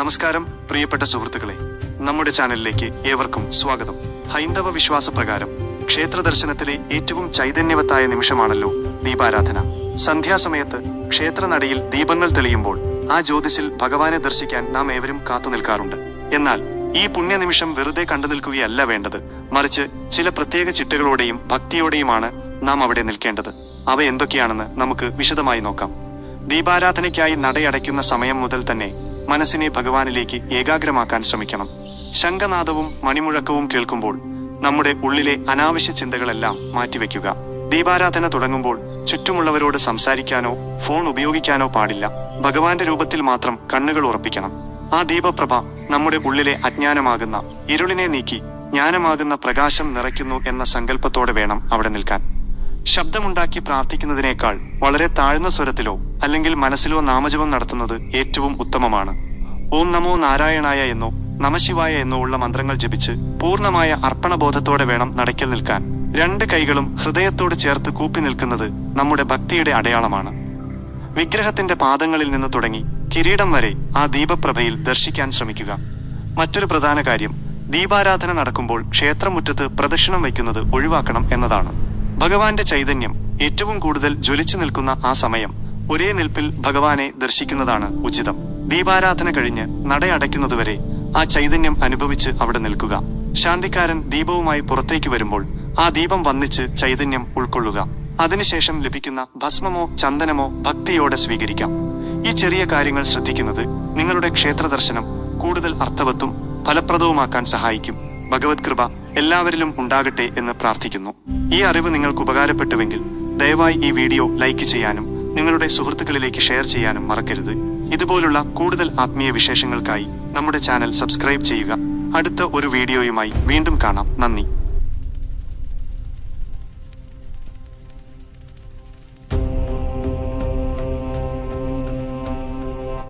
നമസ്കാരം പ്രിയപ്പെട്ട സുഹൃത്തുക്കളെ, നമ്മുടെ ചാനലിലേക്ക് ഏവർക്കും സ്വാഗതം. ഹൈന്ദവ വിശ്വാസപ്രകാരം ക്ഷേത്ര ദർശനത്തിലെ ഏറ്റവും ചൈതന്യവത്തായ നിമിഷമാണല്ലോ ദീപാരാധന. സന്ധ്യാസമയത്ത് ക്ഷേത്രനടയിൽ ദീപങ്ങൾ തെളിയുമ്പോൾ ആ ജ്യോതിസിൽ ഭഗവാനെ ദർശിക്കാൻ നാം ഏവരും കാത്തുനിൽക്കാറുണ്ട്. എന്നാൽ ഈ പുണ്യനിമിഷം വെറുതെ കണ്ടു നിൽക്കുകയല്ല വേണ്ടത്, മറിച്ച് ചില പ്രത്യേക ചിട്ടകളോടെയും ഭക്തിയോടെയുമാണ് നാം അവിടെ നിൽക്കേണ്ടത്. അവ എന്തൊക്കെയാണെന്ന് നമുക്ക് വിശദമായി നോക്കാം. ദീപാരാധനയ്ക്കായി നടയടയ്ക്കുന്ന സമയം മുതൽ തന്നെ മനസ്സിനെ ഭഗവാനിലേക്ക് ഏകാഗ്രമാക്കാൻ ശ്രമിക്കണം. ശംഖനാദവും മണിമുഴക്കവും കേൾക്കുമ്പോൾ നമ്മുടെ ഉള്ളിലെ അനാവശ്യ ചിന്തകളെല്ലാം മാറ്റിവെക്കുക. ദീപാരാധന തുടങ്ങുമ്പോൾ ചുറ്റുമുള്ളവരോട് സംസാരിക്കാനോ ഫോൺ ഉപയോഗിക്കാനോ പാടില്ല. ഭഗവാന്റെ രൂപത്തിൽ മാത്രം കണ്ണുകൾ ഉറപ്പിക്കണം. ആ ദീപപ്രഭ നമ്മുടെ ഉള്ളിലെ അജ്ഞാനമാകുന്ന ഇരുളിനെ നീക്കി ജ്ഞാനമാകുന്ന പ്രകാശം നിറയ്ക്കുന്നു എന്ന സങ്കല്പത്തോടെ വേണം അവിടെ നിൽക്കാൻ. ശബ്ദമുണ്ടാക്കി പ്രാർത്ഥിക്കുന്നതിനേക്കാൾ വളരെ താഴ്ന്ന സ്വരത്തിലോ അല്ലെങ്കിൽ മനസ്സിലോ നാമജപം നടത്തുന്നത് ഏറ്റവും ഉത്തമമാണ്. ഓം നമോ നാരായണായ എന്നോ നമശിവായ എന്നോ ഉള്ള മന്ത്രങ്ങൾ ജപിച്ച് പൂർണ്ണമായ അർപ്പണബോധത്തോടെ വേണം നടയ്ക്കൽ നിൽക്കാൻ. രണ്ട് കൈകളും ഹൃദയത്തോട് ചേർത്ത് കൂപ്പി നിൽക്കുന്നത് നമ്മുടെ ഭക്തിയുടെ അടയാളമാണ്. വിഗ്രഹത്തിന്റെ പാദങ്ങളിൽ നിന്ന് തുടങ്ങി കിരീടം വരെ ആ ദീപപ്രഭയിൽ ദർശിക്കാൻ ശ്രമിക്കുക. മറ്റൊരു പ്രധാന കാര്യം, ദീപാരാധന നടക്കുമ്പോൾ ക്ഷേത്രമുറ്റത്ത് പ്രദക്ഷിണം വയ്ക്കുന്നത് ഒഴിവാക്കണം എന്നതാണ്. ഭഗവാന്റെ ചൈതന്യം ഏറ്റവും കൂടുതൽ ജ്വലിച്ചു നിൽക്കുന്ന ആ സമയം ഒരേ നിൽപ്പിൽ ഭഗവാനെ ദർശിക്കുന്നതാണ് ഉചിതം. ദീപാരാധന കഴിഞ്ഞ് നടയടയ്ക്കുന്നതുവരെ ആ ചൈതന്യം അനുഭവിച്ച് അവിടെ നിൽക്കുക. ശാന്തിക്കാരൻ ദീപവുമായി പുറത്തേക്ക് വരുമ്പോൾ ആ ദീപം വന്നിച്ച് ചൈതന്യം ഉൾക്കൊള്ളുക. അതിനുശേഷം ലഭിക്കുന്ന ഭസ്മമോ ചന്ദനമോ ഭക്തിയോടെ സ്വീകരിക്കാം. ഈ ചെറിയ കാര്യങ്ങൾ ശ്രദ്ധിക്കുന്നത് നിങ്ങളുടെ ക്ഷേത്ര ദർശനം കൂടുതൽ അർത്ഥവത്തും ഫലപ്രദവുമാക്കാൻ സഹായിക്കും. ഭഗവത് കൃപ എല്ലാവരിലും ഉണ്ടാകട്ടെ എന്ന് പ്രാർത്ഥിക്കുന്നു. ഈ അറിവ് നിങ്ങൾക്ക് ഉപകാരപ്പെട്ടുവെങ്കിൽ ദയവായി ഈ വീഡിയോ ലൈക്ക് ചെയ്യാനും നിങ്ങളുടെ സുഹൃത്തുക്കളിലേക്ക് ഷെയർ ചെയ്യാനും മറക്കരുത്. ഇതുപോലുള്ള കൂടുതൽ ആത്മീയ വിശേഷങ്ങൾക്കായി നമ്മുടെ ചാനൽ സബ്സ്ക്രൈബ് ചെയ്യുക. അടുത്ത ഒരു വീഡിയോയുമായി വീണ്ടും കാണാം. നന്ദി.